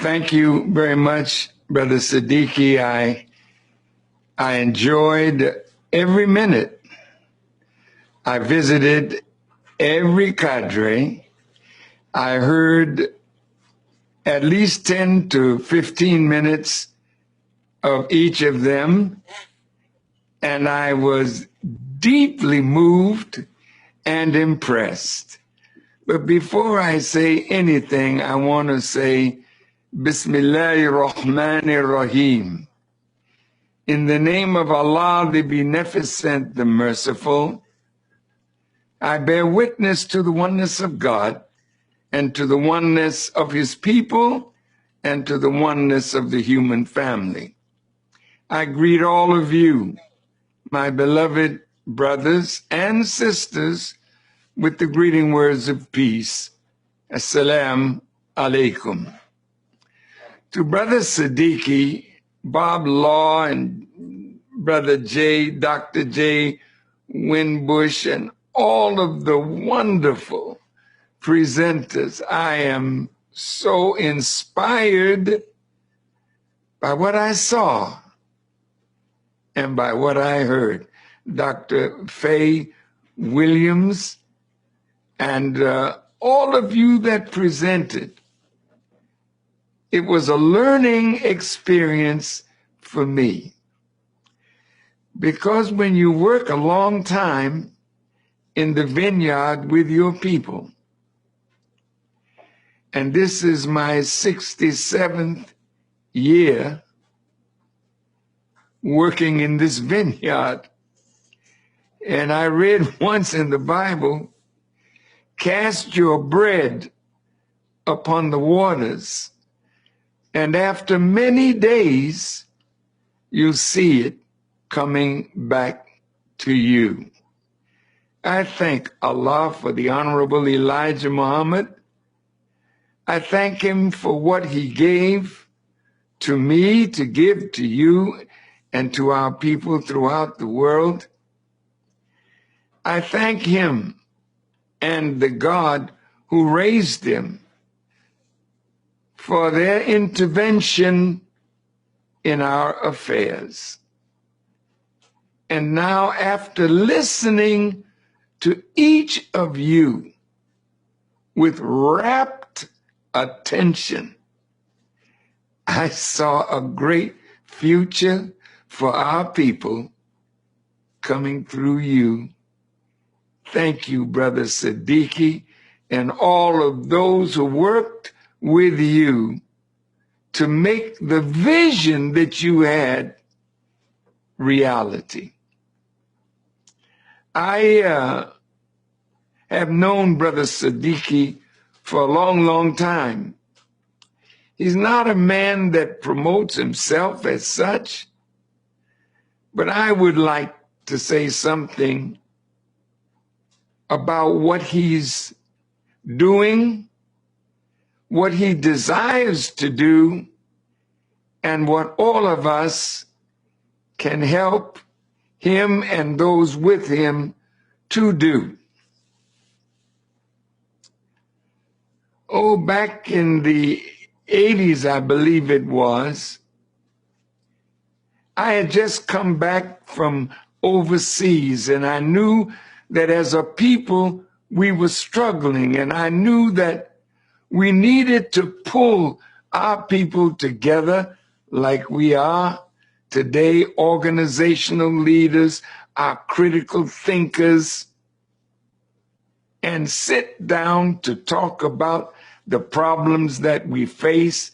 Thank you very much, Brother Siddiqui. I enjoyed every minute. I visited every cadre. I heard at least 10 to 15 minutes of each of them, and I was deeply moved and impressed. But before I say anything, I want to say Bismillahir Rahmanir Rahim. In the name of Allah, the Beneficent, the Merciful, I bear witness to the oneness of God and to the oneness of His people and to the oneness of the human family. I greet all of you, my beloved brothers and sisters, with the greeting words of peace. Assalamu alaikum. To Brother Siddiqui, Bob Law, and Brother J, Dr. J. Winbush, and all of the wonderful presenters, I am so inspired by what I saw and by what I heard. Dr. Faye Williams and all of you that presented. It was a learning experience for me. Because when you work a long time in the vineyard with your people, and this is my 67th year working in this vineyard, and I read once in the Bible, cast your bread upon the waters, and after many days, you see it coming back to you. I thank Allah for the Honorable Elijah Muhammad. I thank him for what he gave to me to give to you and to our people throughout the world. I thank him and the God who raised him for their intervention in our affairs. And now, after listening to each of you with rapt attention, I saw a great future for our people coming through you. Thank you, Brother Siddiqui, and all of those who worked with you to make the vision that you had reality. I have known Brother Siddiqui for a long, long time. He's not a man that promotes himself as such, but I would like to say something about what he's doing, what he desires to do, and what all of us can help him and those with him to do. Oh, back in the 80s, I believe it was, I had just come back from overseas, and I knew that as a people, we were struggling, and I knew that we needed to pull our people together like we are today, organizational leaders, our critical thinkers, and sit down to talk about the problems that we face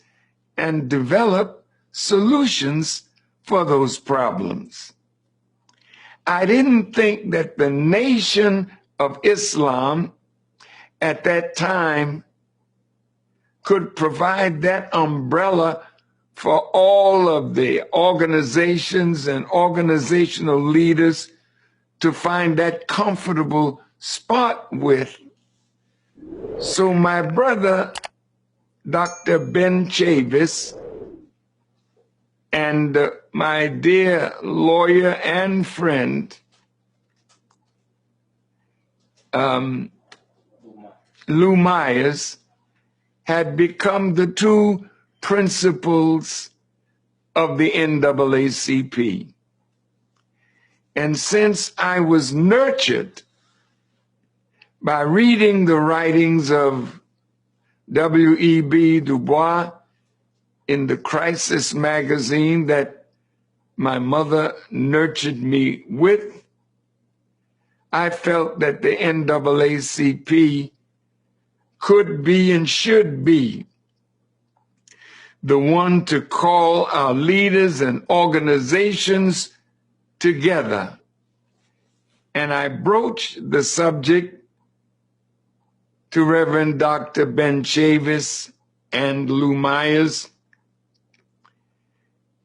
and develop solutions for those problems. I didn't think that the Nation of Islam at that time could provide that umbrella for all of the organizations and organizational leaders to find that comfortable spot with. So my brother, Dr. Ben Chavis, and my dear lawyer and friend, Lou Myers, had become the two principles of the NAACP. And since I was nurtured by reading the writings of W.E.B. Du Bois in the Crisis magazine that my mother nurtured me with, I felt that the NAACP could be and should be the one to call our leaders and organizations together. And I broached the subject to Reverend Dr. Ben Chavis and Lou Myers,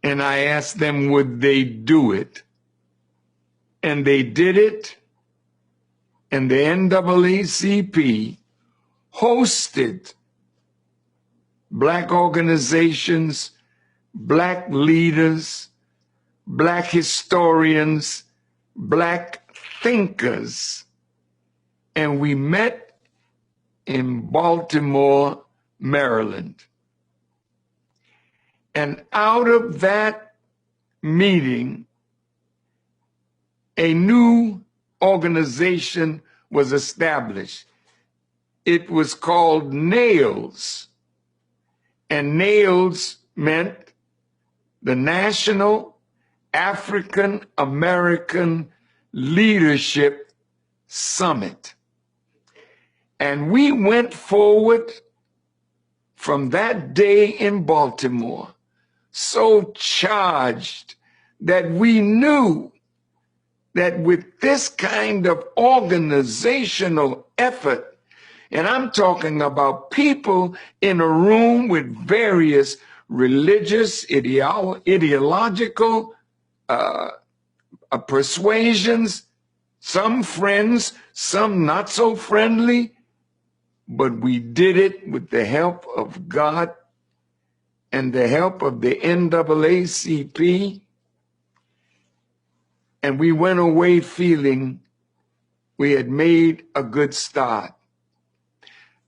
and I asked them would they do it. And they did it, and the NAACP hosted Black organizations, Black leaders, Black historians, Black thinkers, and we met in Baltimore, Maryland. And out of that meeting, a new organization was established. It was called NAILS, and NAILS meant the National African American Leadership Summit. And we went forward from that day in Baltimore so charged that we knew that with this kind of organizational effort, and I'm talking about people in a room with various religious, ideological persuasions, some friends, some not so friendly, but we did it with the help of God and the help of the NAACP, and we went away feeling we had made a good start.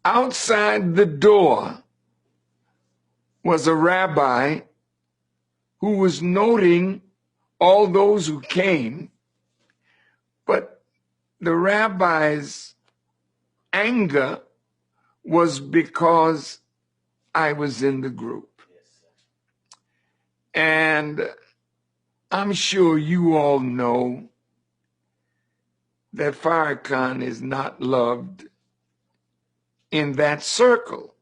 Outside the door was a rabbi who was noting all those who came, but the rabbi's anger was because I was in the group. And I'm sure you all know that Farrakhan is not loved in that circle.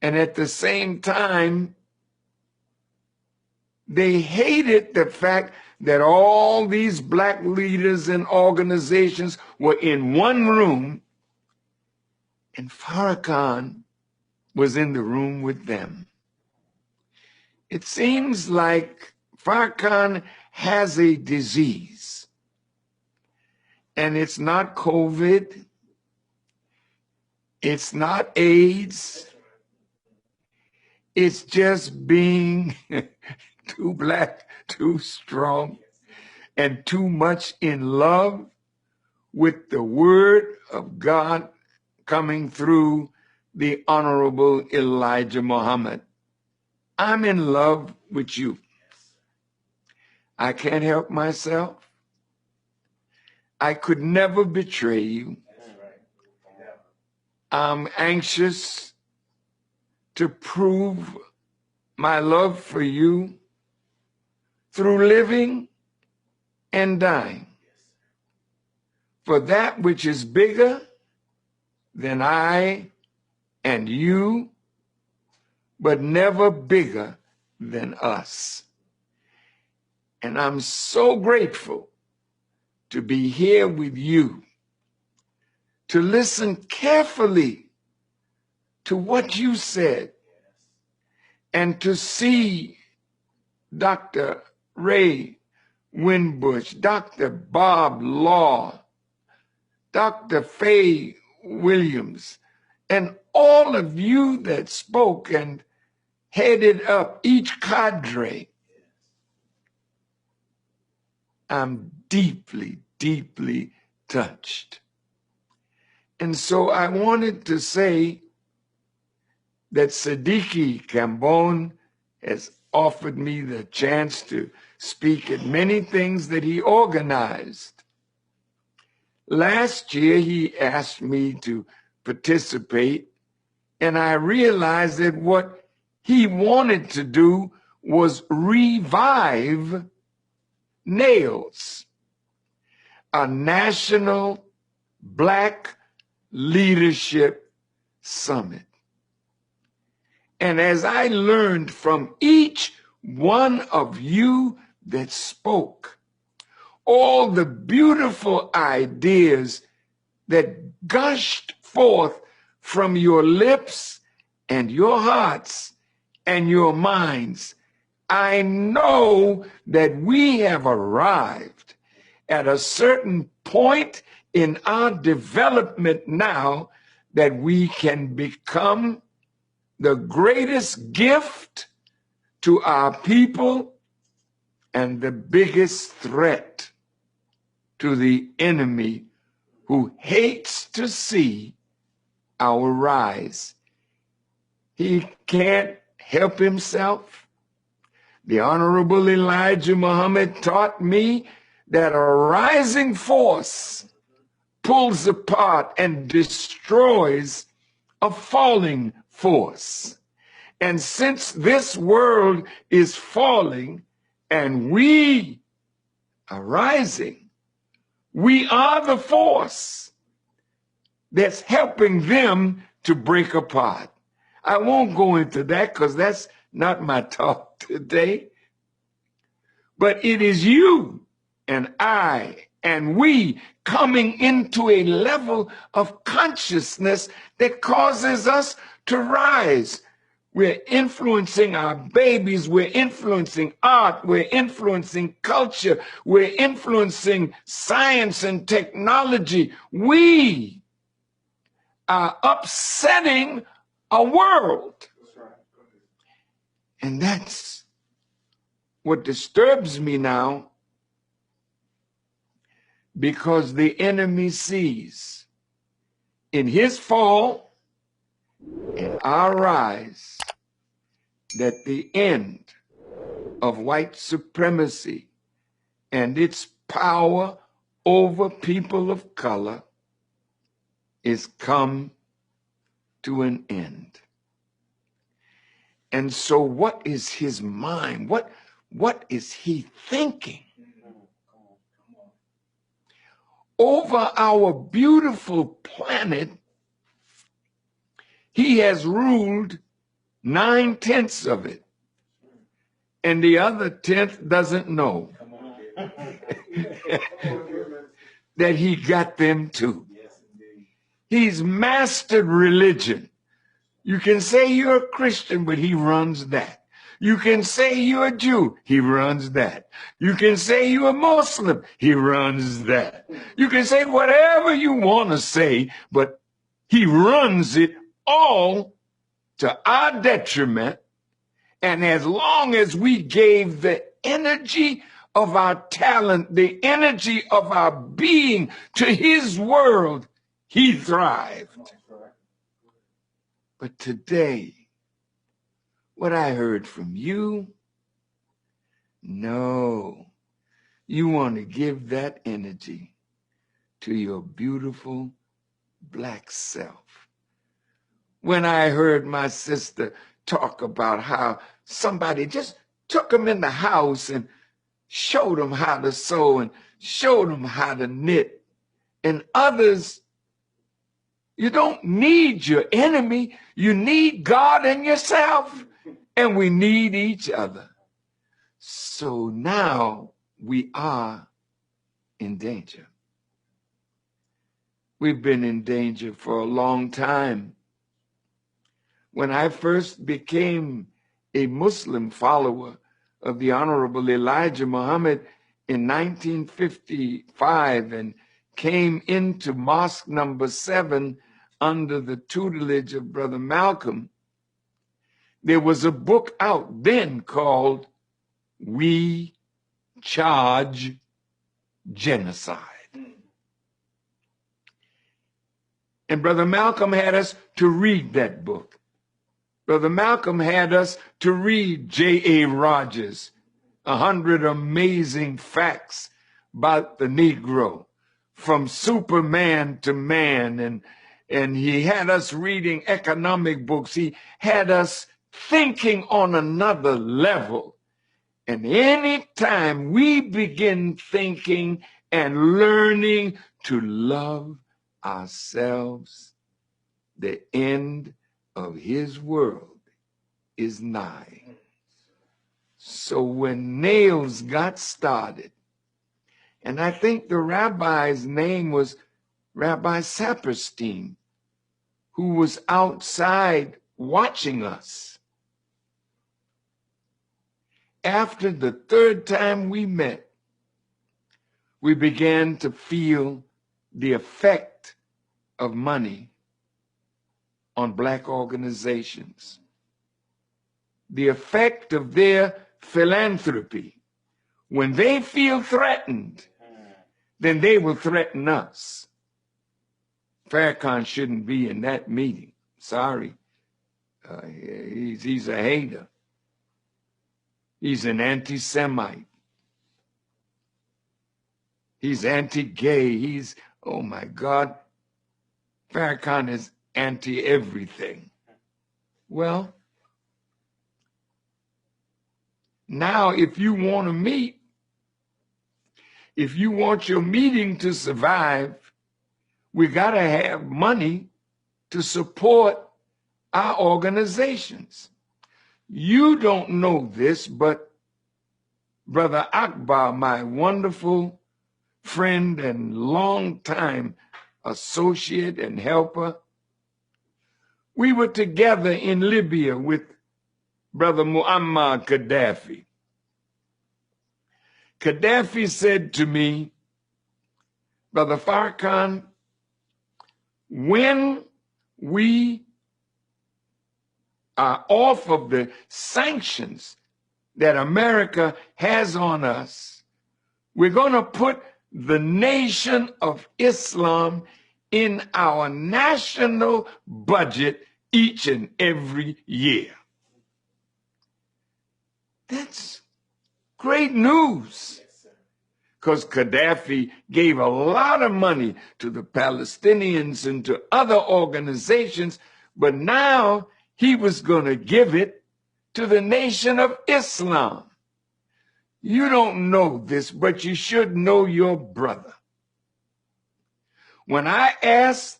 And at the same time, they hated the fact that all these Black leaders and organizations were in one room, and Farrakhan was in the room with them. It seems like Farrakhan has a disease, and it's not COVID, it's not AIDS, it's just being too Black, too strong, and too much in love with the word of God coming through the Honorable Elijah Muhammad. I'm in love with you. I can't help myself. I could never betray you. I'm anxious to prove my love for you through living and dying. For that which is bigger than I and you, but never bigger than us. And I'm so grateful to be here with you, to listen carefully to what you said, and to see Dr. Ray Winbush, Dr. Bob Law, Dr. Faye Williams, and all of you that spoke and headed up each cadre. I'm deeply, deeply touched. And so I wanted to say that Siddiqui Cambone has offered me the chance to speak at many things that he organized. Last year, he asked me to participate, and I realized that what he wanted to do was revive NAILS, a National Black Leadership Summit. And as I learned from each one of you that spoke, all the beautiful ideas that gushed forth from your lips and your hearts and your minds, I know that we have arrived at a certain point in our development now that we can become the greatest gift to our people and the biggest threat to the enemy who hates to see our rise. He can't help himself. The Honorable Elijah Muhammad taught me that a rising force pulls apart and destroys a falling force. And since this world is falling and we are rising, we are the force that's helping them to break apart. I won't go into that because that's not my talk today. But it is you and I and we coming into a level of consciousness that causes us to rise. We're influencing our babies, we're influencing art, we're influencing culture, we're influencing science and technology. We are upsetting a world. And that's what disturbs me now, because the enemy sees in his fall and our rise that the end of white supremacy and its power over people of color is come to an end. And so what is his mind? What is he thinking? Over our beautiful planet, he has ruled 9/10 of it. And the other 10th doesn't know that he got them too. He's mastered religion. You can say you're a Christian, but he runs that. You can say you're a Jew, he runs that. You can say you're a Muslim, he runs that. You can say whatever you want to say, but he runs it all to our detriment. And as long as we gave the energy of our talent, the energy of our being to his world, he thrived. But today, what I heard from you, no, you want to give that energy to your beautiful black self. When I heard my sister talk about how somebody just took them in the house and showed them how to sew and showed them how to knit, and others, you don't need your enemy, you need God and yourself, and we need each other. So now we are in danger. We've been in danger for a long time. When I first became a Muslim follower of the Honorable Elijah Muhammad in 1955 and came into Mosque number 7 under the tutelage of Brother Malcolm, there was a book out then called We Charge Genocide. And Brother Malcolm had us to read that book. Brother Malcolm had us to read J.A. Rogers, 100 Amazing Facts about the Negro, from Superman to man. And he had us reading economic books. He had us thinking on another level. And anytime we begin thinking and learning to love ourselves, the end of his world is nigh. So when Nails got started, and I think the rabbi's name was Rabbi Saperstein, who was outside watching us. After the third time we met, we began to feel the effect of money on Black organizations, the effect of their philanthropy. When they feel threatened, then they will threaten us. Farrakhan shouldn't be in that meeting. Sorry. He's a hater. He's an anti-Semite. He's anti-gay. He's, oh my God, Farrakhan is anti-everything. Well, now if you want to meet, if you want your meeting to survive, we got to have money to support our organizations. You don't know this, but Brother Akbar, my wonderful friend and longtime associate and helper, we were together in Libya with Brother Muammar Gaddafi. Gaddafi said to me, Brother Farrakhan, when we are off of the sanctions that America has on us, we're going to put the Nation of Islam in our national budget each and every year. That's great news, because Gaddafi gave a lot of money to the Palestinians and to other organizations, but now he was going to give it to the Nation of Islam. You don't know this, but you should know your brother. When I asked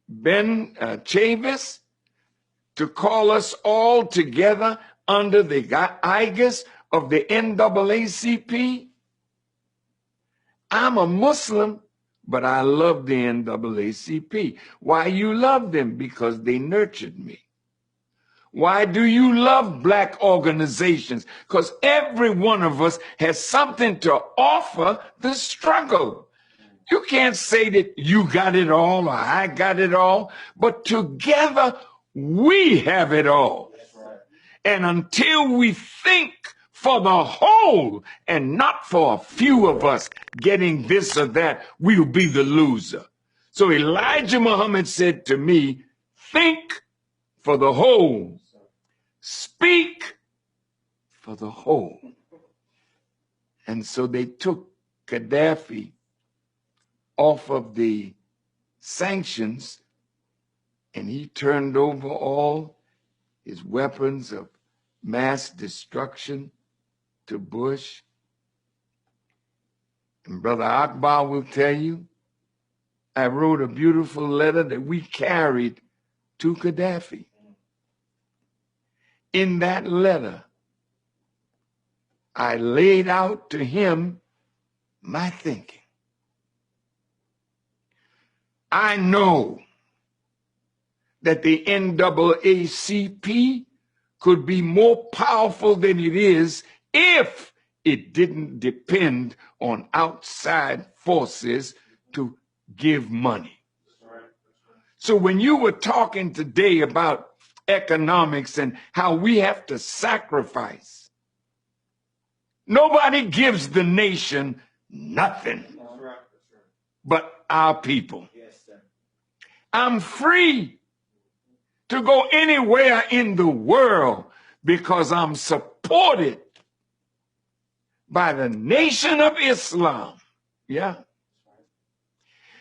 Ben Chavis to call us all together under the aegis of the NAACP, I'm a Muslim, but I love the NAACP. Why you love them? Because they nurtured me. Why do you love Black organizations? Because every one of us has something to offer the struggle. You can't say that you got it all or I got it all, but together we have it all. And until we think for the whole and not for a few of us getting this or that, we'll be the loser. So Elijah Muhammad said to me, think for the whole, speak for the whole. And so they took Gaddafi off of the sanctions, and he turned over all his weapons of mass destruction to Bush. And Brother Akbar will tell you, I wrote a beautiful letter that we carried to Gaddafi. In that letter, I laid out to him my thinking. I know that the NAACP could be more powerful than it is if it didn't depend on outside forces to give money. So when you were talking today about economics and how we have to sacrifice, nobody gives the nation nothing but our people. I'm free to go anywhere in the world because I'm supported by the Nation of Islam. Yeah.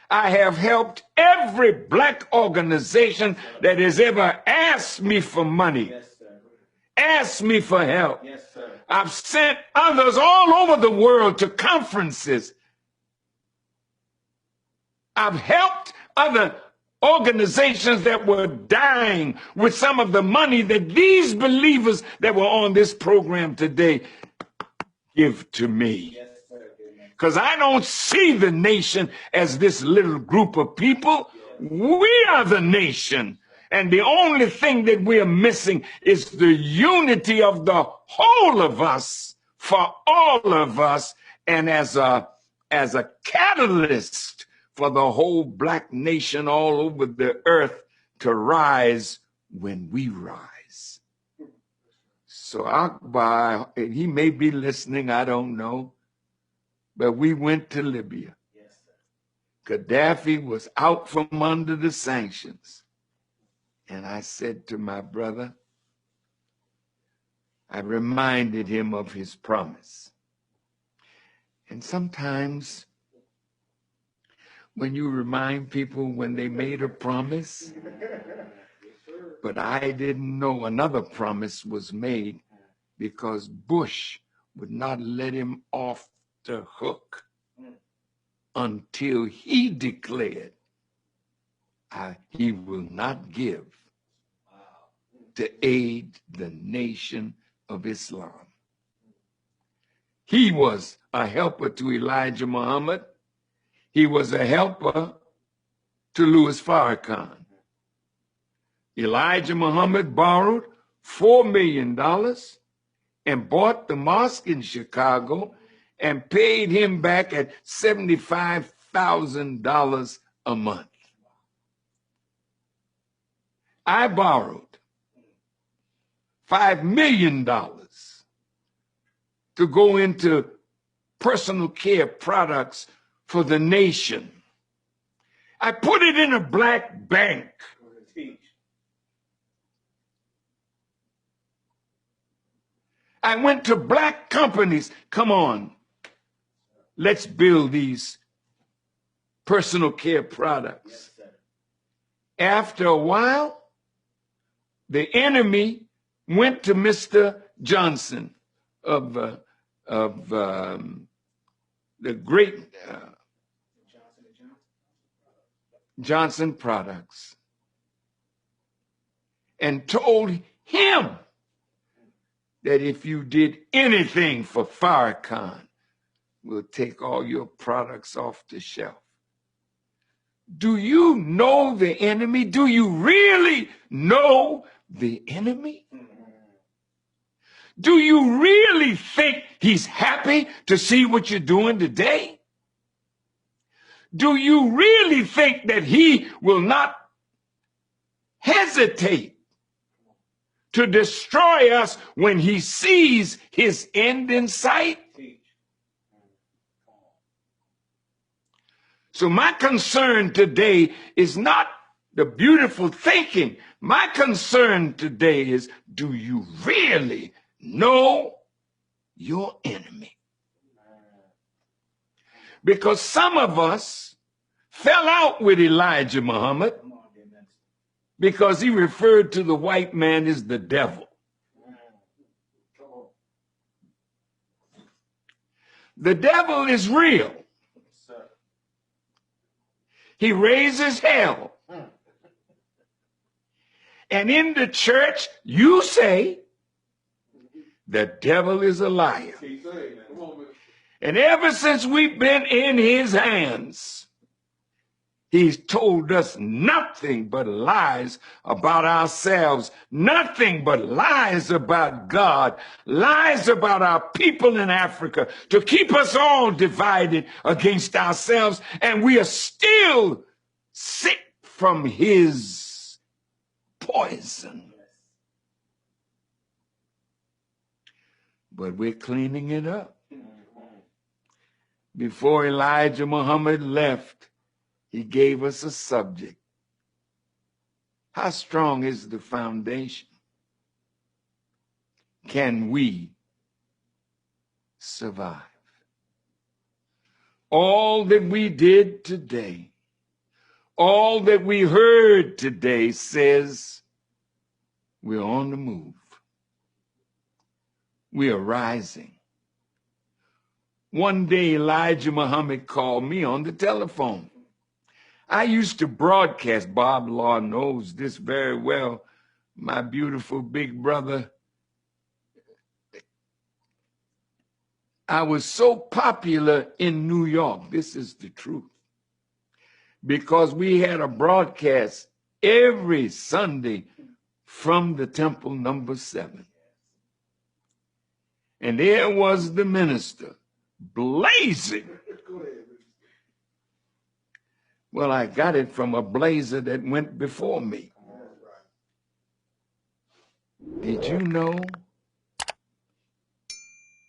I have helped every black organization that has ever asked me for money, asked me for help. I've sent others all over the world to conferences. I've helped other organizations that were dying with some of the money that these believers that were on this program today give to me. Because I don't see the nation as this little group of people. We are the nation. And the only thing that we are missing is the unity of the whole of us, for all of us, and as a catalyst for the whole black nation all over the earth to rise when we rise. So Akbar, and he may be listening, I don't know, but we went to Libya. Gaddafi was out from under the sanctions. And I said to my brother, I reminded him of his promise. And sometimes when you remind people when they made a promise, but I didn't know another promise was made because Bush would not let him off the hook until he declared he will not give to aid the Nation of Islam. He was a helper to Elijah Muhammad. He was a helper to Louis Farrakhan. Elijah Muhammad borrowed $4 million and bought the mosque in Chicago and paid him back at $75,000 a month. I borrowed $5 million to go into personal care products for the nation. I put it in a black bank. I went to black companies. Come on, let's build these personal care products. After a while, the enemy went to Mr. Johnson of the great Johnson Products and told him that if you did anything for Farrakhan, we'll take all your products off the shelf. Do you know the enemy? Do you really know the enemy? Do you really think he's happy to see what you're doing today? Do you really think that he will not hesitate to destroy us when he sees his end in sight? So my concern today is not the beautiful thinking. My concern today is, do you really know your enemy? Because some of us fell out with Elijah Muhammad because he referred to the white man as the devil. The devil is real. He raises hell. And in the church, you say, the devil is a liar. And ever since we've been in his hands, he's told us nothing but lies about ourselves, nothing but lies about God, lies about our people in Africa, to keep us all divided against ourselves, and we are still sick from his poison. But we're cleaning it up. Before Elijah Muhammad left, he gave us a subject. How strong is the foundation? Can we survive? All that we did today, all that we heard today says we're on the move. We are rising. One day, Elijah Muhammad called me on the telephone. I used to broadcast. Bob Law knows this very well. My beautiful big brother. I was so popular in New York. This is the truth. Because we had a broadcast every Sunday from the temple number 7. And there was the minister blazing. Well, I got it from a blazer that went before me. Did you know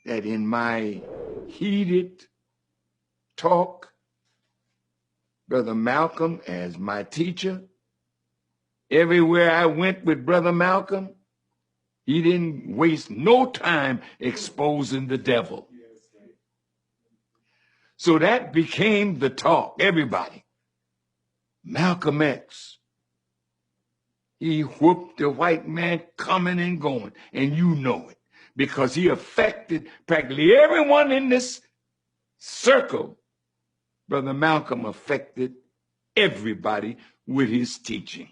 that in my heated talk, Brother Malcolm as my teacher, everywhere I went with Brother Malcolm, he didn't waste no time exposing the devil. So that became the talk, everybody. Malcolm X, he whooped the white man coming and going, and you know it, because he affected practically everyone in this circle. Brother Malcolm affected everybody with his teaching.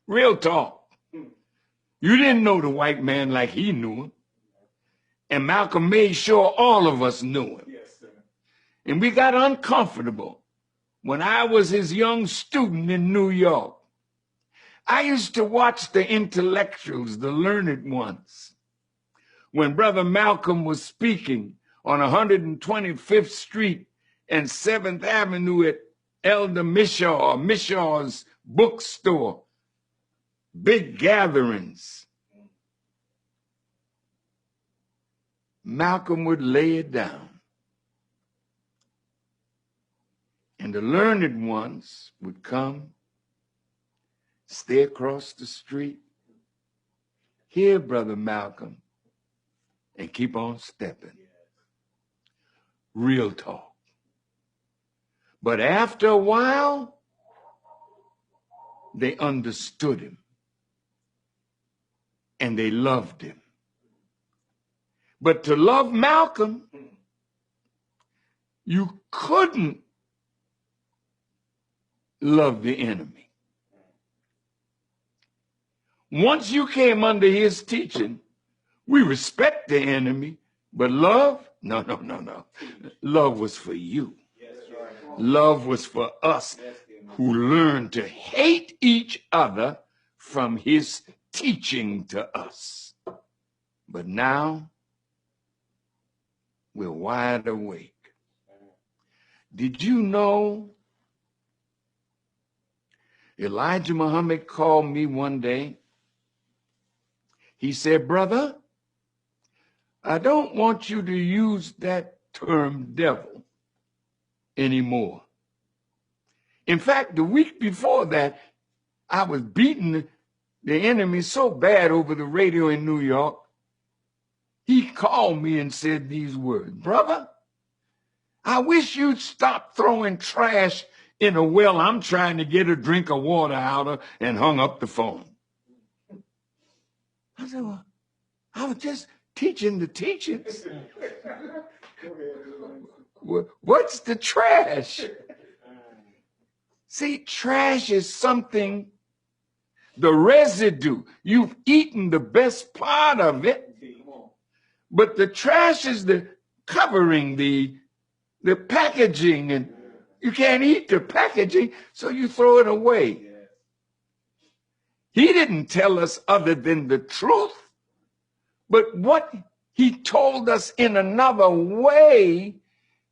Real talk. You didn't know the white man like he knew him. And Malcolm made sure all of us knew him. And we got uncomfortable. When I was his young student in New York, I used to watch the intellectuals, the learned ones. When Brother Malcolm was speaking on 125th Street and 7th Avenue at Elder Mishaw, Mishaw's bookstore, big gatherings, Malcolm would lay it down. And the learned ones would come, stay across the street, hear Brother Malcolm, and keep on stepping. Real talk. But after a while, they understood him. And they loved him. But to love Malcolm, you couldn't love the enemy. Once you came under his teaching, we respect the enemy, but love? No. Love was for you. Love was for us who learned to hate each other from his teaching to us. But now, we're wide awake. Did you know Elijah Muhammad called me one day? He said, brother, I don't want you to use that term devil anymore. In fact, the week before that, I was beating the enemy so bad over the radio in New York, he called me and said these words, brother, I wish you'd stop throwing trash in a well I'm trying to get a drink of water out of, and hung up the phone. I said, well, I was just teaching the teachings. What's the trash? See, trash is something, the residue. You've eaten the best part of it, but the trash is the covering, the packaging, and you can't eat the packaging, so you throw it away. He didn't tell us other than the truth, but what he told us in another way,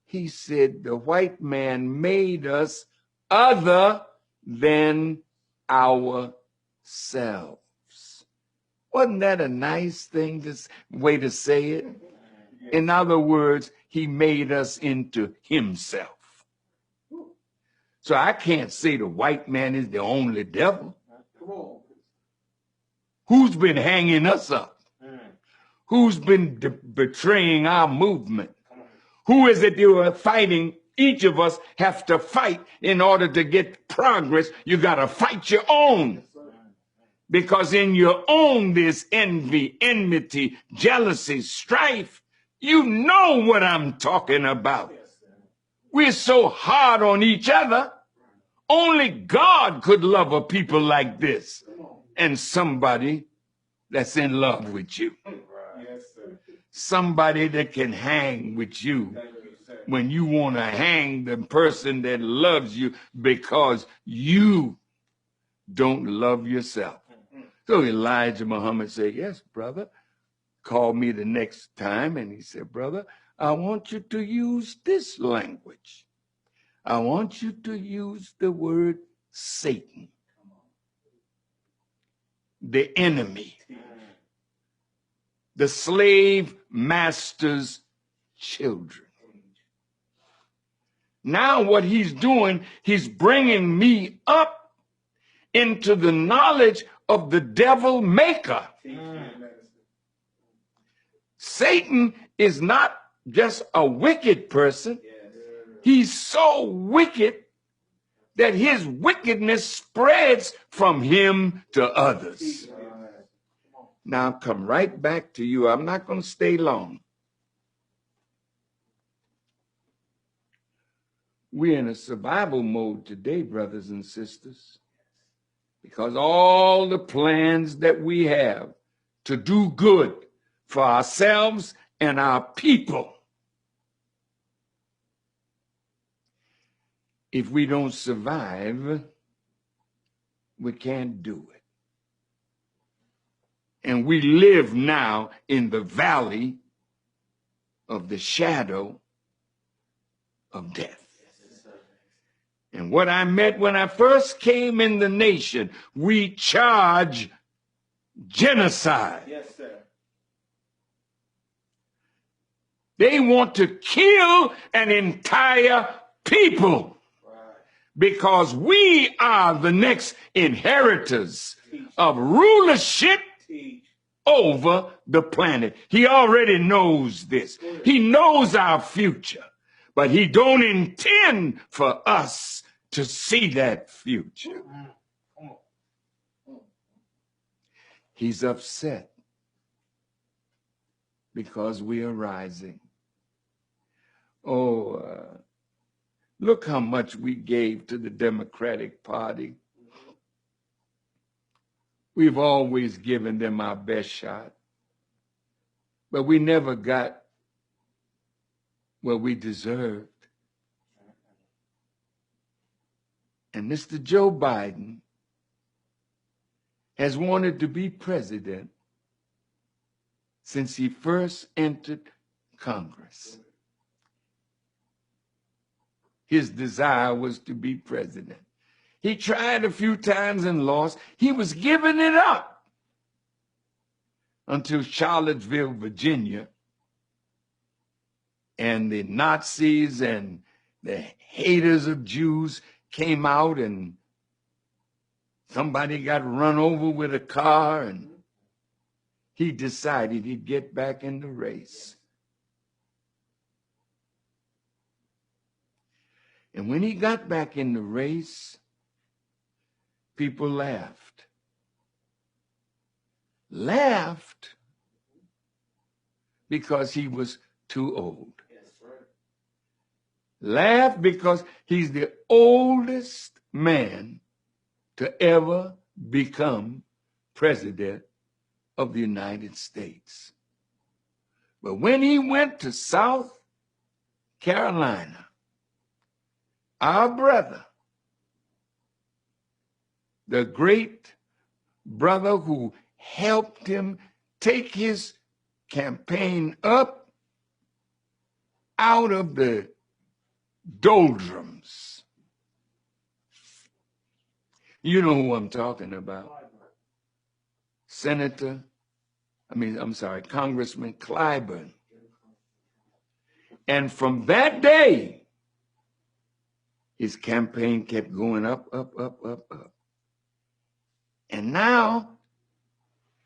he said the white man made us other than ourselves. Wasn't that a nice thing, way to say it? In other words, he made us into himself. So I can't say the white man is the only devil. Who's been hanging us up? Who's been betraying our movement? Who is it you are fighting? Each of us have to fight in order to get progress. You got to fight your own. Because in your own there's envy, enmity, jealousy, strife. You know what I'm talking about. We're so hard on each other. Only God could love a people like this. And somebody that's in love with you. Somebody that can hang with you when you want to hang the person that loves you because you don't love yourself. So Elijah Muhammad said, yes, brother. Called me the next time and he said, brother, I want you to use this language. I want you to use the word Satan, the enemy, the slave master's children. Now what he's doing, he's bringing me up into the knowledge of the devil maker. Satan is not just a wicked person. He's so wicked that his wickedness spreads from him to others. Now, I'll come right back to you. I'm not going to stay long. We're in a survival mode today, brothers and sisters, because all the plans that we have to do good for ourselves and our people, if we don't survive, we can't do it. And we live now in the valley of the shadow of death. And what I met when I first came in the nation, we charge genocide. Yes, sir. They want to kill an entire people because we are the next inheritors of rulership over the planet. He already knows this. He knows our future, but he don't intend for us to see that future. He's upset because we are rising. Look how much we gave to the Democratic Party. We've always given them our best shot, but we never got what we deserved. And Mr. Joe Biden has wanted to be president since he first entered Congress. His desire was to be president. He tried a few times and lost. He was giving it up until Charlottesville, Virginia, and the Nazis and the haters of Jews came out and somebody got run over with a car and he decided he'd get back in the race. And when he got back in the race, people laughed. Laughed because he was too old. Laughed because he's the oldest man to ever become president of the United States. But when he went to South Carolina, our brother, the great brother who helped him take his campaign up out of the doldrums. You know who I'm talking about. Congressman Clyburn. And from that day, his campaign kept going up, up, up, up, up. And now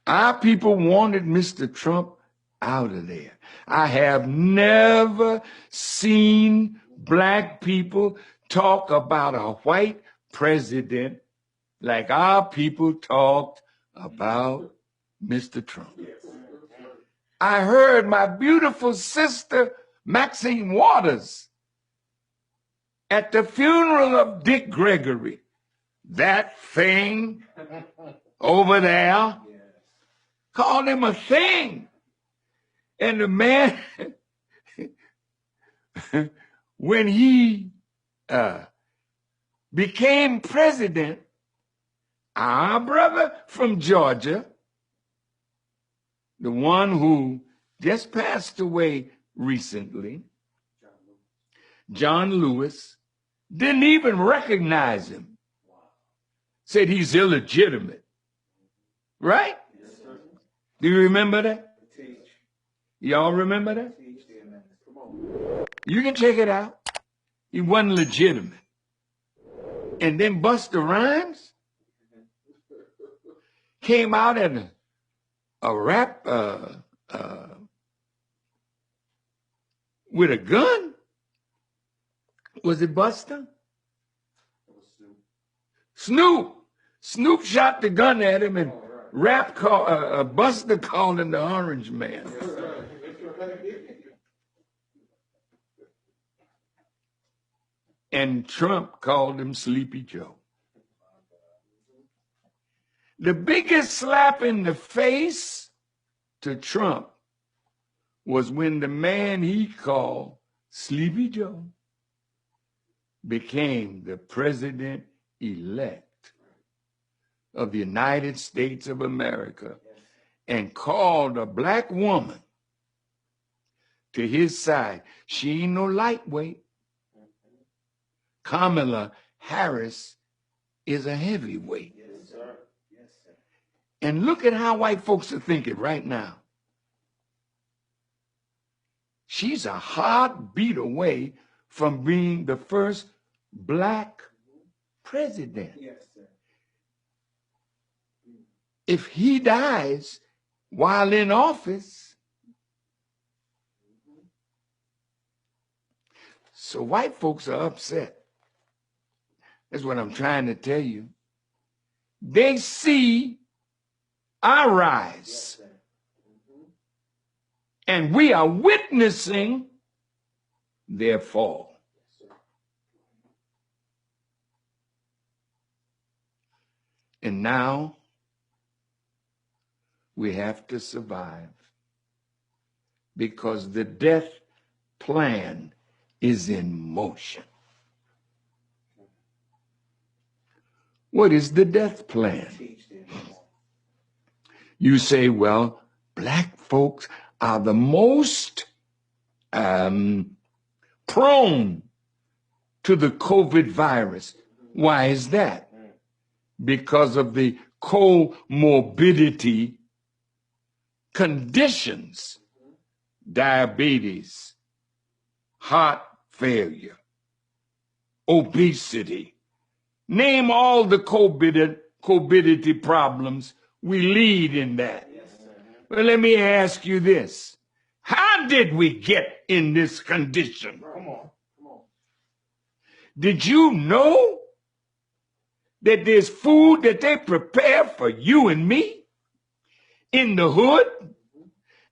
our people wanted Mr. Trump out of there. I have never seen black people talk about a white president like our people talked about Mr. Trump. I heard my beautiful sister, Maxine Waters, at the funeral of Dick Gregory, that thing over there, called him a thing. And the man, when he became president, our brother from Georgia, the one who just passed away recently, John Lewis, didn't even recognize him. Said he's illegitimate. Right? Do you remember that? Y'all remember that? You can check it out. He wasn't legitimate. And then Busta Rhymes came out at a rap with a gun. Was it Busta? Snoop. Snoop shot the gun at him, and Busta called him the Orange Man. And Trump called him Sleepy Joe. The biggest slap in the face to Trump was when the man he called Sleepy Joe became the president-elect of the United States of America and called a black woman to his side. She ain't no lightweight. Kamala Harris is a heavyweight. Yes, sir. Yes, sir. And look at how white folks are thinking right now. She's a heartbeat away from being the first black president. Yes, sir. If he dies while in office, so white folks are upset. That's what I'm trying to tell you. They see our rise. Yes, And we are witnessing their fall. yes, And now we have to survive because the death plan is in motion. What is the death plan? Teach them. You say, well, black folks are the most prone to the COVID virus. Why is that? Because of the comorbidity conditions, diabetes, heart failure, obesity. Name all the comorbidity problems. We lead in that. Yes, sir. But let me ask you this. How did we get in this condition? Come on. Come on. Did you know that there's food that they prepare for you and me in the hood,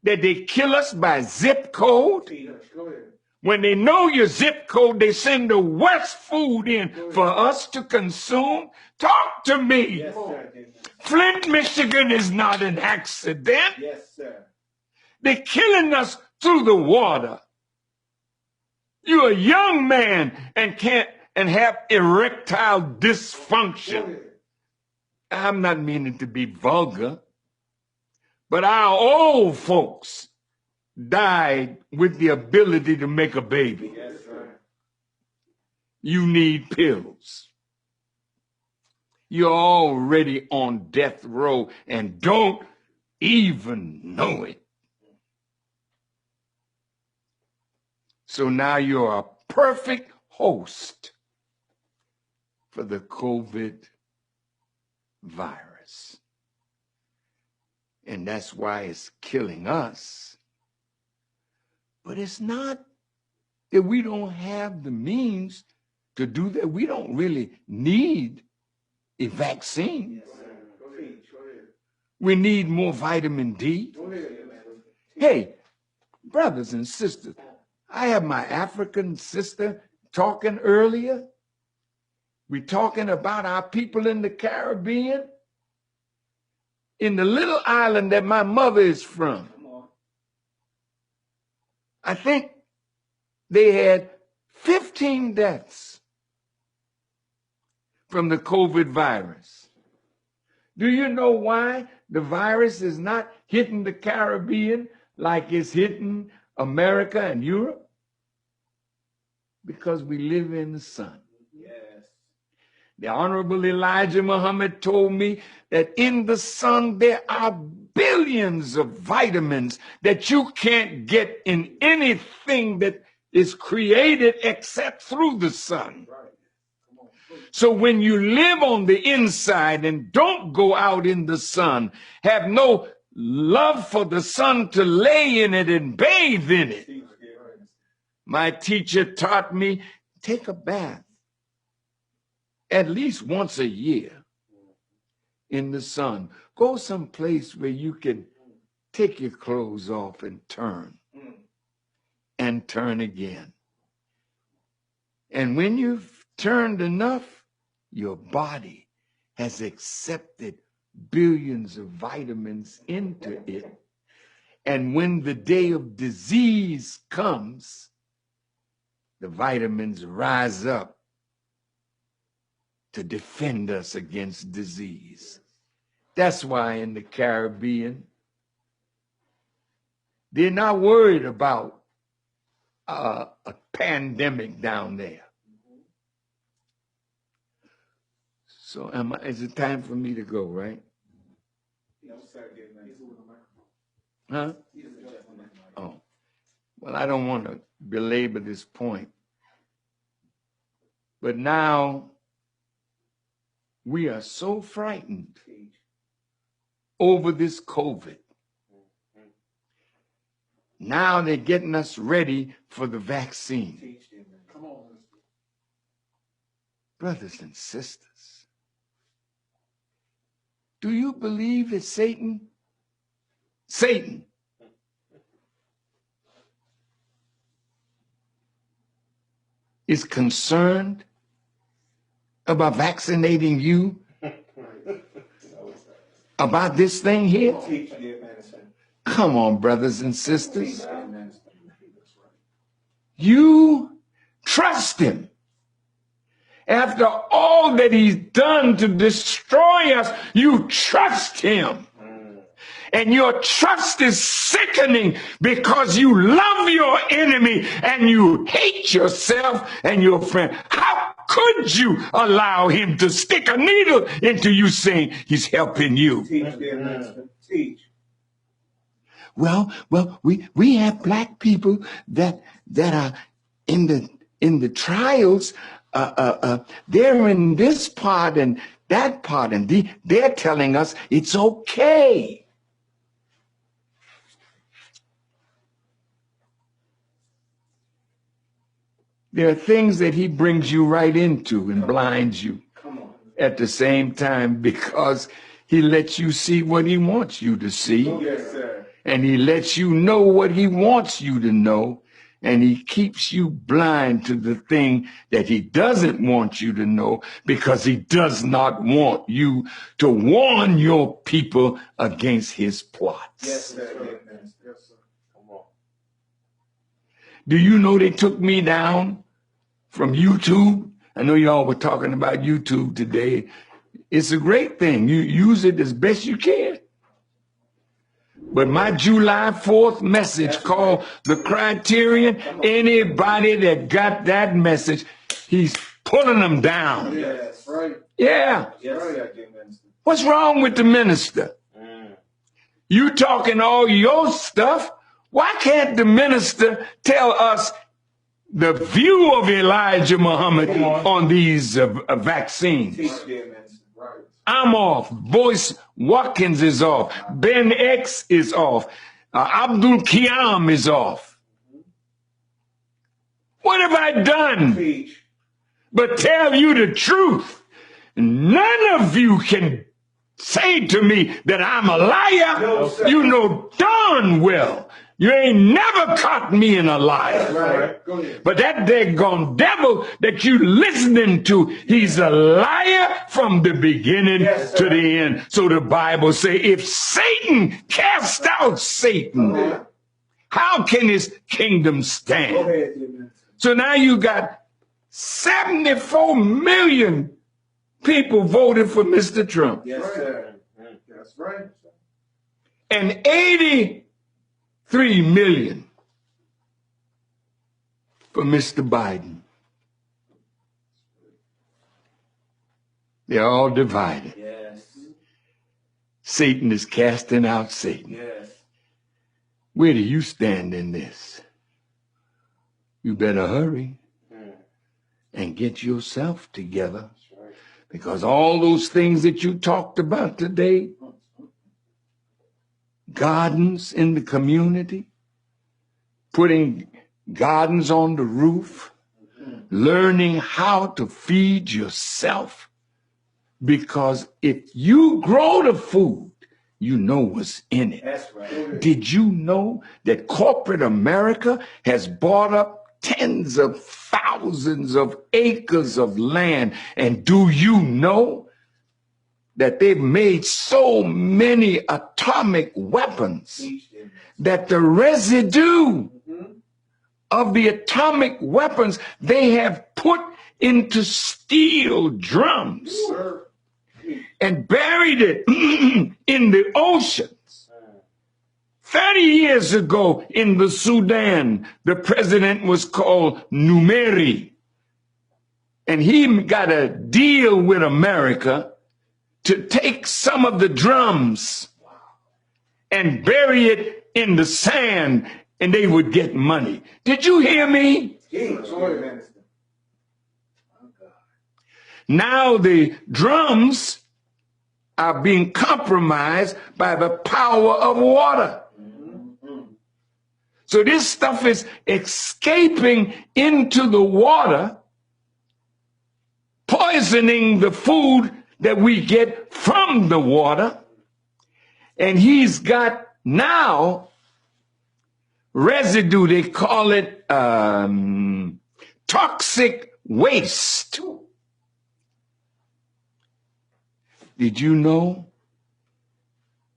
that they kill us by zip code? Feed us. Go ahead. When they know your zip code, they send the worst food in for us to consume. Talk to me. Yes, sir. Flint, Michigan is not an accident. Yes, sir. They're killing us through the water. You're a young man and have erectile Go dysfunction. ahead. I'm not meaning to be vulgar, but our old folks died with the ability to make a baby. Yes, sir. You need pills. You're already on death row and don't even know it. So now you're a perfect host for the COVID virus. virus. And that's why it's killing us. But it's not that we don't have the means to do that. We don't really need a vaccine. We need more vitamin D. Hey, brothers and sisters, I have my African sister talking earlier. We're talking about our people in the Caribbean, in the little island that my mother is from. I think they had 15 deaths from the COVID virus. Do you know why the virus is not hitting the Caribbean like it's hitting America and Europe? Because we live in the sun. Yes. The Honorable Elijah Muhammad told me that in the sun there are billions of vitamins that you can't get in anything that is created except through the sun. So when you live on the inside and don't go out in the sun, have no love for the sun to lay in it and bathe in it. My teacher taught me, take a bath at least once a year in the sun. Go someplace where you can take your clothes off and turn again. And when you've turned enough, your body has accepted billions of vitamins into it. And when the day of disease comes, the vitamins rise up to defend us against disease. That's why in the Caribbean, they're not worried about a pandemic down there. So is it time for me to go, right? Huh? Oh, well, I don't want to belabor this point. But now we are so frightened over this COVID. Now they're getting us ready for the vaccine. Brothers and sisters, do you believe that Satan is concerned about vaccinating you about this thing here? Come on, brothers and sisters. You trust him. After all that he's done to destroy us, you trust him. And your trust is sickening because you love your enemy and you hate yourself and your friend. How could you allow him to stick a needle into you saying he's helping you? Teach. Well, we have black people that are in the trials. They're in this part and that part, and they're telling us it's okay. There are things that he brings you right into and blinds you at the same time because he lets you see what he wants you to see. Yes, sir. And he lets you know what he wants you to know. And he keeps you blind to the thing that he doesn't want you to know because he does not want you to warn your people against his plots. Yes, sir. Yes, sir. Come on. Do you know they took me down from YouTube? I know y'all were talking about YouTube today. It's a great thing. You use it as best you can. But my July 4th message called The Criterion, anybody that got that message, he's pulling them down. Yes, right. Yeah. Yes, right. What's wrong with the minister? You talking all your stuff. Why can't the minister tell us the view of Elijah Muhammad on these vaccines. I'm off. Boyce Watkins is off. Ben X is off. Abdul Qiyam is off. What have I done but tell you the truth? None of you can say to me that I'm a liar. No, you know darn well you ain't never caught me in a lie. Right. But that daggone devil that you listening to, he's a liar from the beginning to the end. So the Bible say, if Satan cast out Satan, how can his kingdom stand? So now you got 74 million people voted for Mr. Trump. Yes, sir. That's right. And 83 million for Mr. Biden. They're all divided. Yes. Satan is casting out Satan. Yes. Where do you stand in this? You better hurry and get yourself together. Because all those things that you talked about today, gardens in the community, putting gardens on the roof, learning how to feed yourself. Because if you grow the food, you know what's in it. That's right. Did you know that corporate America has bought up tens of thousands of acres of land? And do you know that they've made so many atomic weapons that the residue of the atomic weapons they have put into steel drums and buried it in the oceans? 30 years ago in the Sudan, the president was called Numeri. And he got a deal with America to take some of the drums and bury it in the sand, and they would get money. Did you hear me? Now the drums are being compromised by the power of water. So this stuff is escaping into the water, poisoning the food that we get from the water. And he's got now residue, they call it toxic waste. Did you know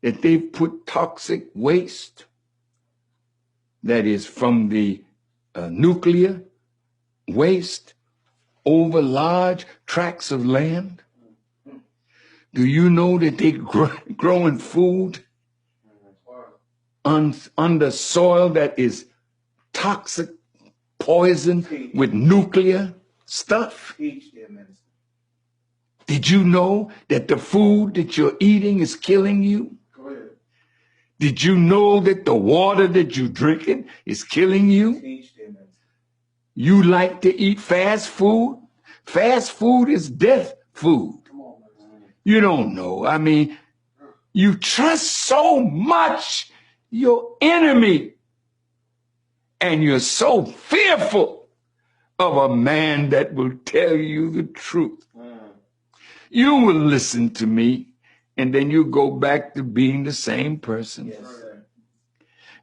that they've put toxic waste that is from the nuclear waste over large tracts of land? Do you know that they're growing food under soil that is toxic, poison with nuclear stuff? Did you know that the food that you're eating is killing you? Did you know that the water that you're drinking is killing you? You like to eat fast food? Fast food is death food. You don't know. I mean, you trust so much your enemy, and you're so fearful of a man that will tell you the truth. You will listen to me, and then you go back to being the same person. Yes, sir.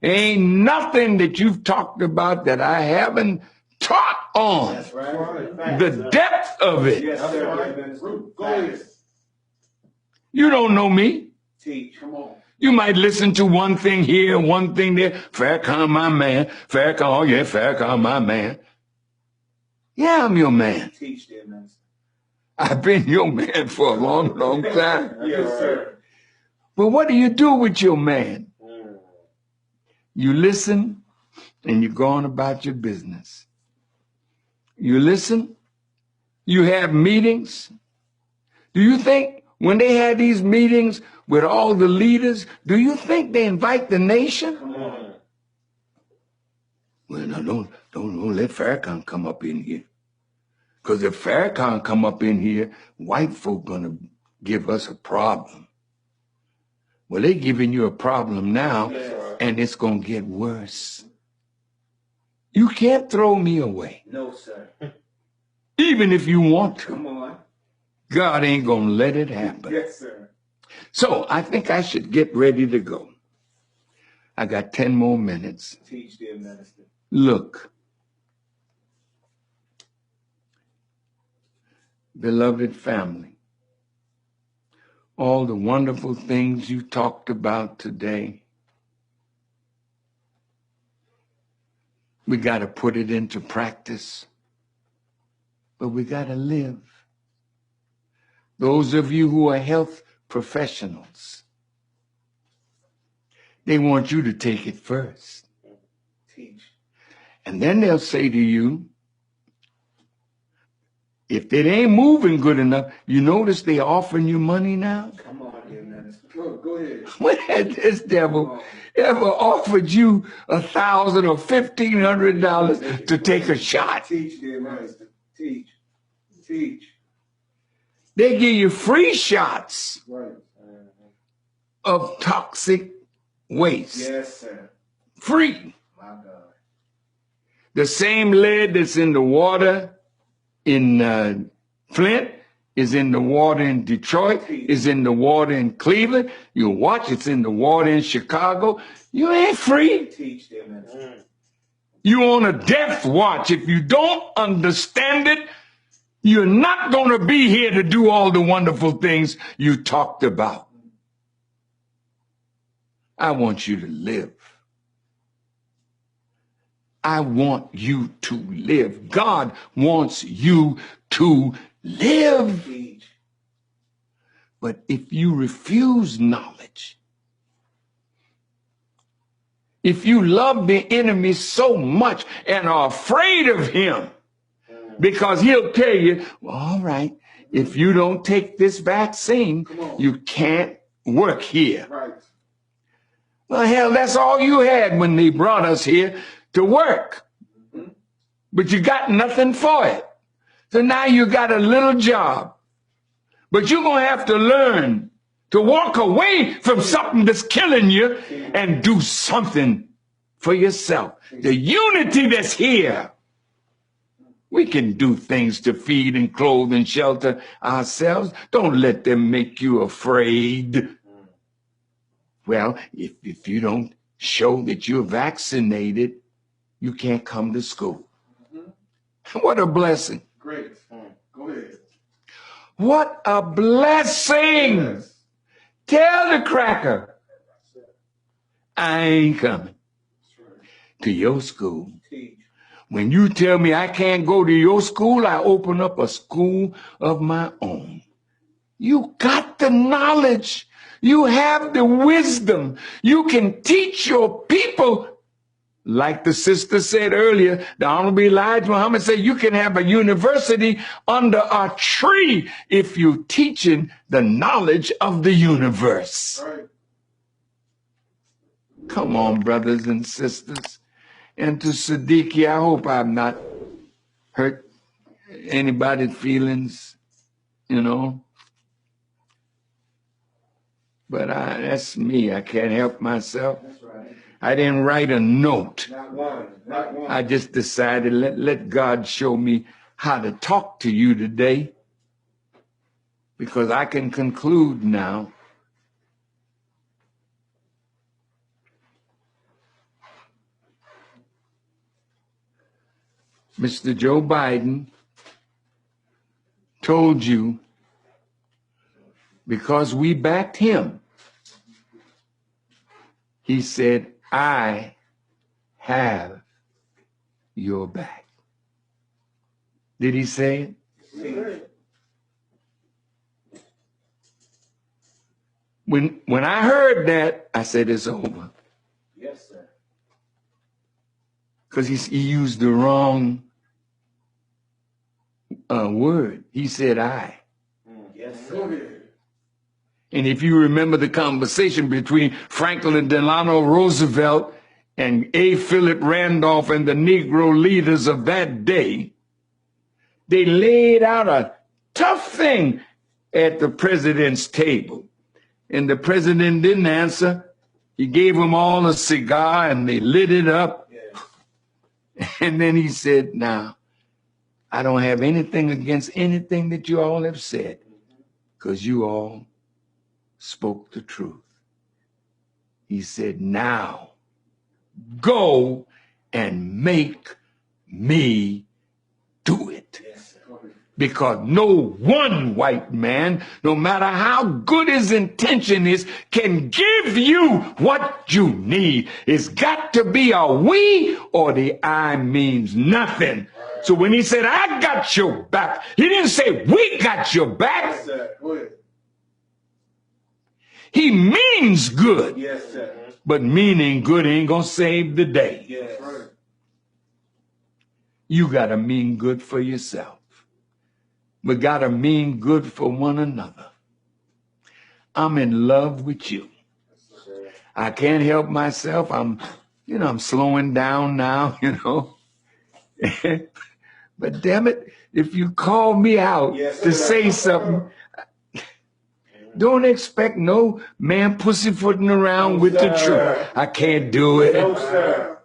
Ain't nothing that you've talked about that I haven't taught on. That's right. The depth of it. Yes, sir. You don't know me. Teach. Come on. You might listen to one thing here, one thing there. Farrakhan, my man. Farrakhan, oh yeah, Farrakhan, my man. Yeah, I'm your man. Teach them, man. I've been your man for a long, long time. Yes, sir. But what do you do with your man? You listen and you go on about your business. You listen. You have meetings. Do you think when they had these meetings with all the leaders, do you think they invite the nation? Well, no, Don't let Farrakhan come up in here. Because if Farrakhan come up in here, white folk gonna give us a problem. Well, they giving you a problem now, and it's gonna get worse. You can't throw me away. No, sir. Even if you want to. Come on. God ain't gonna let it happen. Yes, sir. So I think I should get ready to go. I got 10 more minutes. Teach, dear minister. Look, beloved family, all the wonderful things you talked about today, we got to put it into practice, but we got to live. Those of you who are health professionals, they want you to take it first. Teach. And then they'll say to you, if it ain't moving good enough, you notice they offering you money now? Come on, dear minister. Go ahead. When had this devil ever offered you $1,000 or $1,500 to take a shot? Teach, dear minister. Teach. Teach. They give you free shots Right. of toxic waste. Yes, sir. Free. My God. The same lead that's in the water in Flint is in the water in Detroit, is in the water in Cleveland. You watch, it's in the water in Chicago. You ain't free. Teach, dear minister. You on a death watch. If you don't understand it, you're not going to be here to do all the wonderful things you talked about. I want you to live. I want you to live. God wants you to live. Teach. But if you refuse knowledge, if you love the enemy so much and are afraid of him, because he'll tell you, well, all right, if you don't take this vaccine, you can't work here. Right. Well, hell, that's all you had when they brought us here to work. But you got nothing for it. So now you got a little job. But you're going to have to learn to walk away from something that's killing you and do something for yourself. The unity that's here. We can do things to feed and clothe and shelter ourselves. Don't let them make you afraid. Well, if you don't show that you're vaccinated, you can't come to school. What a blessing. Great. Go ahead. What a blessing. Yes. Tell the cracker, I ain't coming to your school. Teach. When you tell me I can't go to your school, I open up a school of my own. You got the knowledge. You have the wisdom. You can teach your people. Like the sister said earlier, the Honorable Elijah Muhammad said, you can have a university under a tree if you're teaching the knowledge of the universe. Right. Come on, brothers and sisters. And to Siddiqui, I hope I've not hurt anybody's feelings, you know. But that's me. I can't help myself. That's right. I didn't write a note. Not one. Not one. I just decided, let God show me how to talk to you today, because I can conclude now. Mr. Joe Biden told you, because we backed him, he said, I have your back. Did he say it? When I heard that, I said, it's over. Yes, sir. Because he used the wrong word. He said, I. Yes, sir. And if you remember the conversation between Franklin Delano Roosevelt and A. Philip Randolph and the Negro leaders of that day, they laid out a tough thing at the president's table. And the president didn't answer. He gave them all a cigar and they lit it up. Yes. And then he said, now, I don't have anything against anything that you all have said, because you all spoke the truth. He said, now, go and make me do it. Yes. Because no one white man, no matter how good his intention is, can give you what you need. It's got to be a we, or the I means nothing. So when he said, I got your back, he didn't say, we got your back. Yes, sir. Go ahead. He means good. Yes, sir. But meaning good ain't gonna save the day. Yes. You gotta mean good for yourself. We gotta mean good for one another. I'm in love with you. I can't help myself. I'm slowing down now, But damn it, if you call me out to say something, don't expect no man pussyfooting around with the truth. I can't do it. No, sir.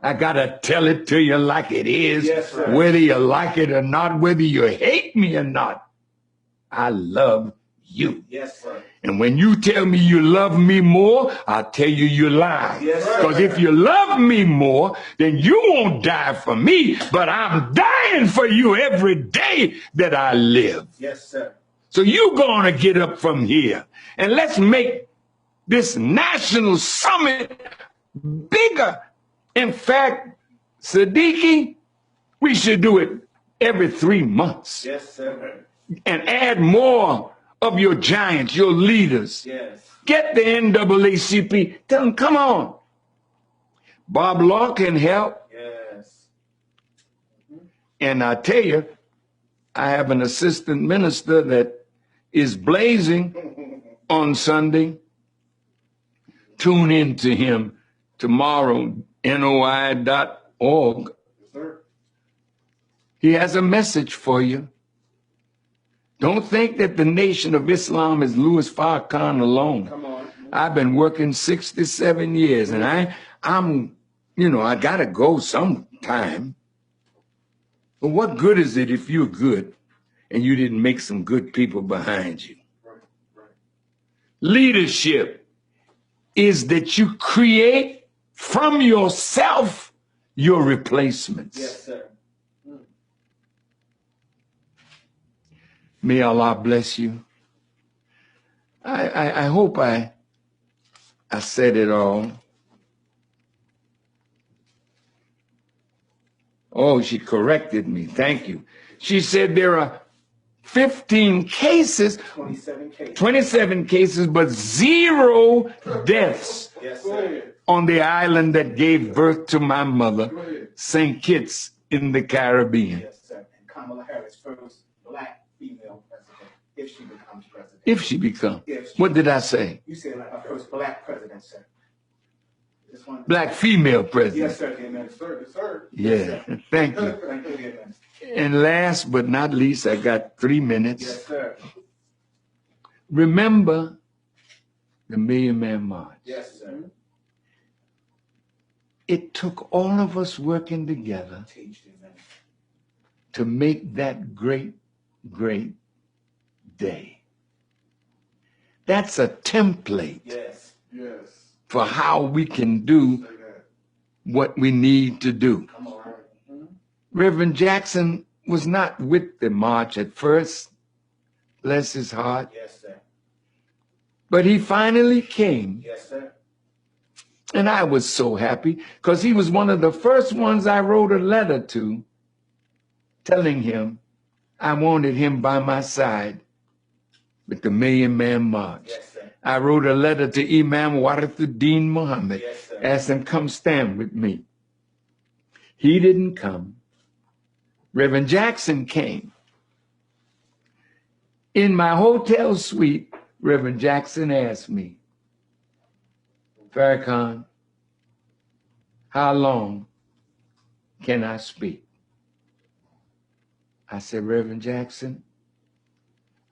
I gotta tell it to you like it is, whether you like it or not, whether you hate me or not. I love you. Yes, sir. And when you tell me you love me more, I'll tell you you lie. Because if you love me more, then you won't die for me, but I'm dying for you every day that I live. Yes, sir. So you're gonna get up from here and let's make this national summit bigger. In fact, Siddiqui, we should do it every 3 months. Yes, sir. And add more of your giants, your leaders. Yes. Get the NAACP. Tell them, come on. Bob Law can help. Yes. And I tell you, I have an assistant minister that is blazing on Sunday. Tune in to him tomorrow, NOI.org. Yes, sir. He has a message for you. Don't think that the Nation of Islam is Louis Farrakhan alone. Come on. I've been working 67 years, and I'm I gotta go sometime. But what good is it if you're good and you didn't make some good people behind you? Right. Leadership is that you create from yourself your replacements. Yes, sir. May Allah bless you. I hope I said it all. Oh, she corrected me. Thank you. She said there are 15 cases, 27 cases, but 0 deaths. Yes, sir. On the island that gave birth to my mother, St. Kitts in the Caribbean. Yes, sir. And Kamala Harris, first black female president, if she becomes president. If she becomes. What did I say? You said like our first black president, sir. Black female president. Yes, sir. Amen. Sir, sir. Yeah. Yes, sir. Thank you. And last but not least, I got 3 minutes. Yes, sir. Remember the Million Man March. Yes, sir. It took all of us working together to make that great, great day. That's a template. Yes. Yes. For how we can do what we need to do. Reverend Jackson was not with the march at first, bless his heart. Yes, sir. But he finally came. Yes, sir. And I was so happy because he was one of the first ones I wrote a letter to telling him I wanted him by my side with the Million Man March. Yes, I wrote a letter to Imam Warithuddin Muhammad, asked him, come stand with me. He didn't come. Reverend Jackson came. In my hotel suite, Reverend Jackson asked me, Farrakhan, how long can I speak? I said, Reverend Jackson,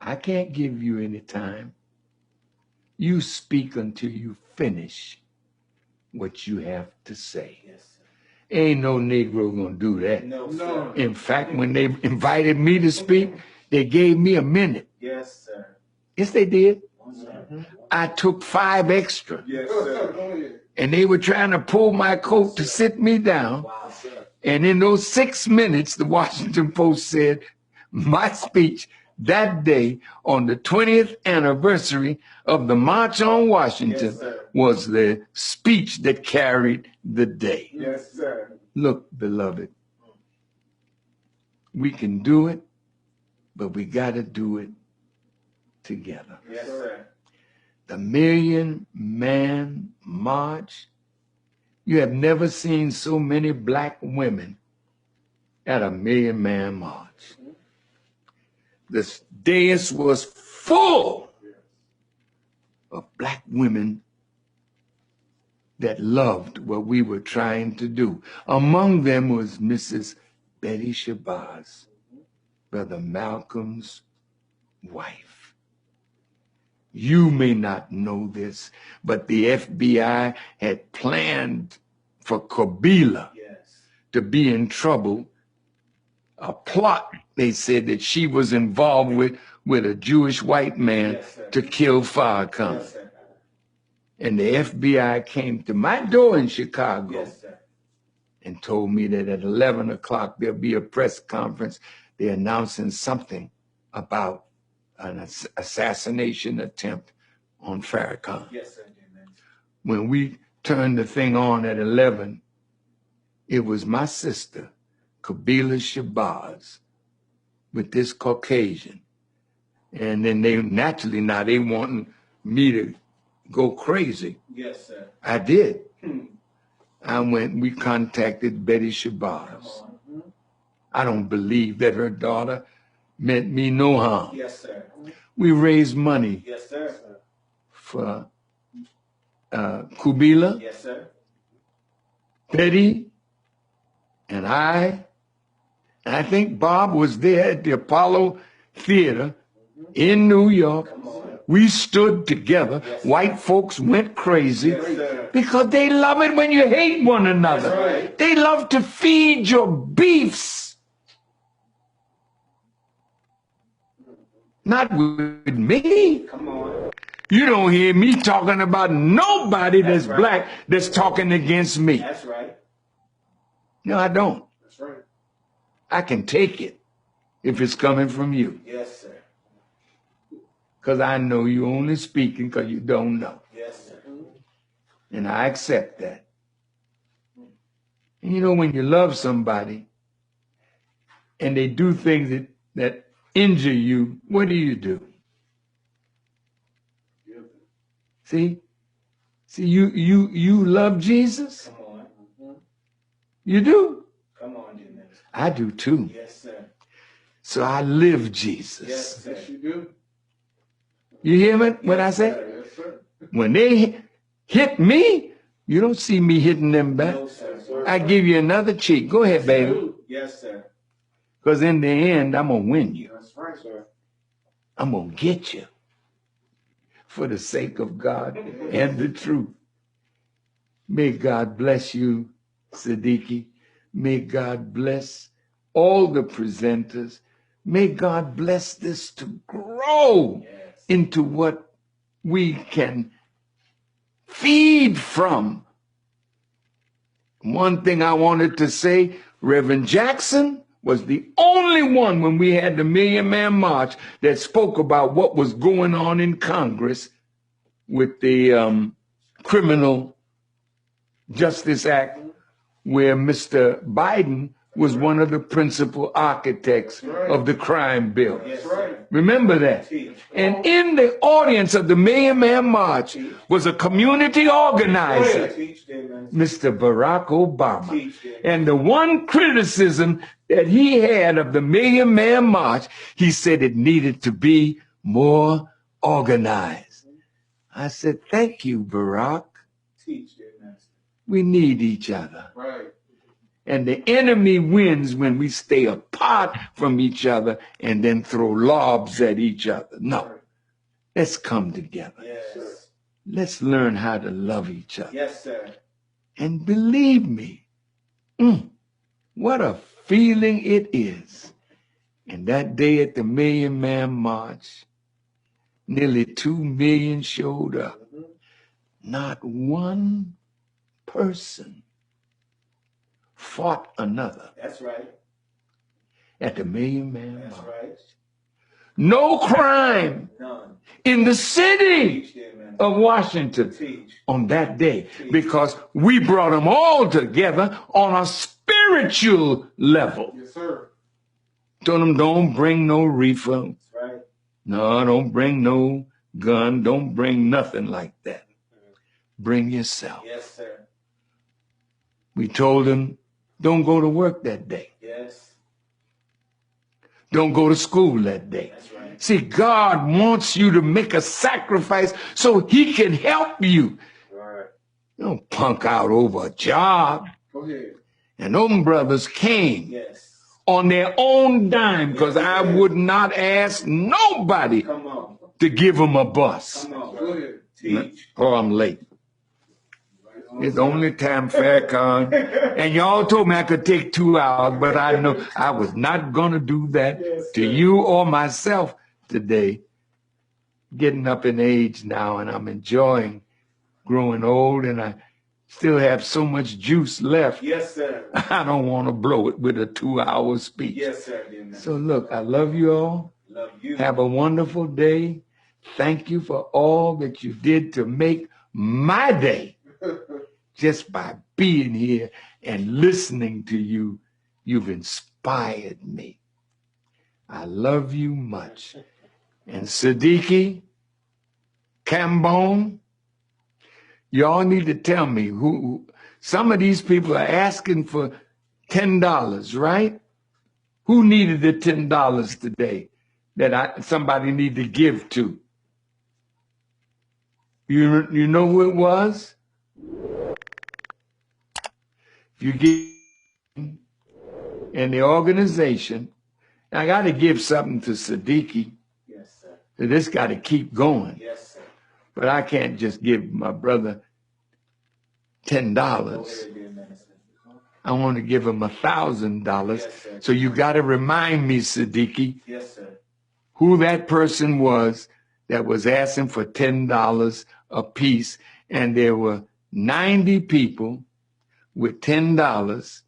I can't give you any time. You speak until you finish what you have to say. Yes, sir. Ain't no Negro gonna do that. No, sir. In fact, when they invited me to speak, they gave me a minute. Yes, sir. Yes, they did. Sir. I took 5 extra. Yes, sir. And they were trying to pull my coat to sit me down. Wow, sir. And in those 6 minutes, the Washington Post said, my speech that day on the 20th anniversary of the March on Washington was the speech that carried the day. Yes, sir. Look, beloved, we can do it, but we got to do it together. Yes, sir. The Million Man March, you have never seen so many black women at a Million Man March. The dais was full of black women that loved what we were trying to do. Among them was Mrs. Betty Shabazz, Brother Malcolm's wife. You may not know this, but the FBI had planned for Kabila to be in trouble. A plot, they said, that she was involved with a Jewish white man to kill Farrakhan. And the FBI came to my door in Chicago and told me that at 11 o'clock there'll be a press conference. They're announcing something about an assassination attempt on Farrakhan. Yes, sir. When we turned the thing on at 11, it was my sister, Kabila Shabazz, with this Caucasian. And then they naturally, now they wanting me to go crazy. Yes, sir. I did. We contacted Betty Shabazz. I don't believe that her daughter meant me no harm. Yes, sir. We raised money Yes, sir. for Kabila, Yes, sir. Betty, and I think Bob was there at the Apollo Theater in New York. We stood together. White folks went crazy because they love it when you hate one another. Right. They love to feed your beefs. Not with me. Come on. You don't hear me talking about nobody that's black that's talking against me. That's right. No, I don't. That's right. I can take it if it's coming from you. Yes, sir. Because I know you only speaking because you don't know. Yes, sir. And I accept that. And you know, when you love somebody and they do things that injure you, what do? See, you love Jesus? Come on. You do? Come on, dear minister. I do too. Yes, sir. So I live Jesus. Yes, sir. Yes, you do. You hear me when I say? Yes, sir. When they hit me, you don't see me hitting them back. No, sir. I give you another cheek. Go ahead, baby. Yes, sir. Because in the end, I'm going to win you. That's right, sir. I'm going to get you for the sake of God and the truth. May God bless you, Siddiqui. May God bless all the presenters. May God bless this to grow into what we can feed from. One thing I wanted to say, Reverend Jackson was the only one when we had the Million Man March that spoke about what was going on in Congress with the Criminal Justice Act, where Mr. Biden was one of the principal architects of the crime bill. Yes, right. Remember that. And in the audience of the Million Man March was a community organizer, Mr. Barack Obama. And the one criticism that he had of the Million Man March, he said it needed to be more organized. I said, thank you, Barack. We need each other. Right. And the enemy wins when we stay apart from each other and then throw lobs at each other. No. Let's come together. Yes. Let's learn how to love each other. Yes, sir. And believe me, what a feeling it is. And that day at the Million Man March, nearly 2 million showed up. Not one person fought another. That's right. At the Million Man That's March. right. No crime None. in the city Teach them, man. of Washington Teach. on that day, because we brought them all together on a spiritual level. Yes, sir. Told them, don't bring no reefer. That's right. No, don't bring no gun. Don't bring nothing like that. Bring yourself. Yes, sir. We told them, don't go to work that day. Yes. Don't go to school that day. That's right. See, God wants you to make a sacrifice so he can help you. Right. Don't punk out over a job. Go ahead. And them brothers came Yes. on their own dime, because Yes, I yes. would not ask nobody Come on. to give them a bus. Come on. Go ahead. Teach. Oh, I'm late. It's the only time Farrakhan, and y'all told me I could take 2 hours, but I know I was not going to do that to you or myself today. Getting up in age now, and I'm enjoying growing old, and I still have so much juice left. Yes, sir. I don't want to blow it with a 2-hour speech. Yes, sir. Amen. So look, I love you all. Love you. Have a wonderful day. Thank you for all that you did to make my day. Just by being here and listening to you, you've inspired me. I love you much. And Siddiqui, Cambone, y'all need to tell me who, some of these people are asking for $10, right? Who needed the $10 today that somebody need to give to? You know who it was? You give in the organization. I got to give something to Siddiqui. Yes, sir. This got to keep going. Yes, sir. But I can't just give my brother $10. Go ahead, dear minister. I want to give him $1,000. Yes, sir. So you got to remind me, Siddiqui, Yes, sir. who that person was that was asking for $10 a piece. And there were 90 people with $10,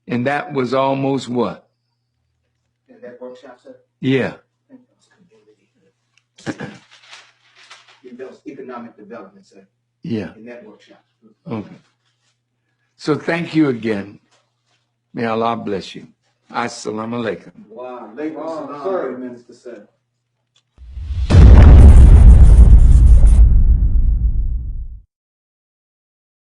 and that was almost what? In that workshop, sir? Yeah. Economic development, sir. Yeah. In that workshop. Okay. So thank you again. May Allah bless you. Assalamu alaikum. Wow. Alaikum salam, minister, sir.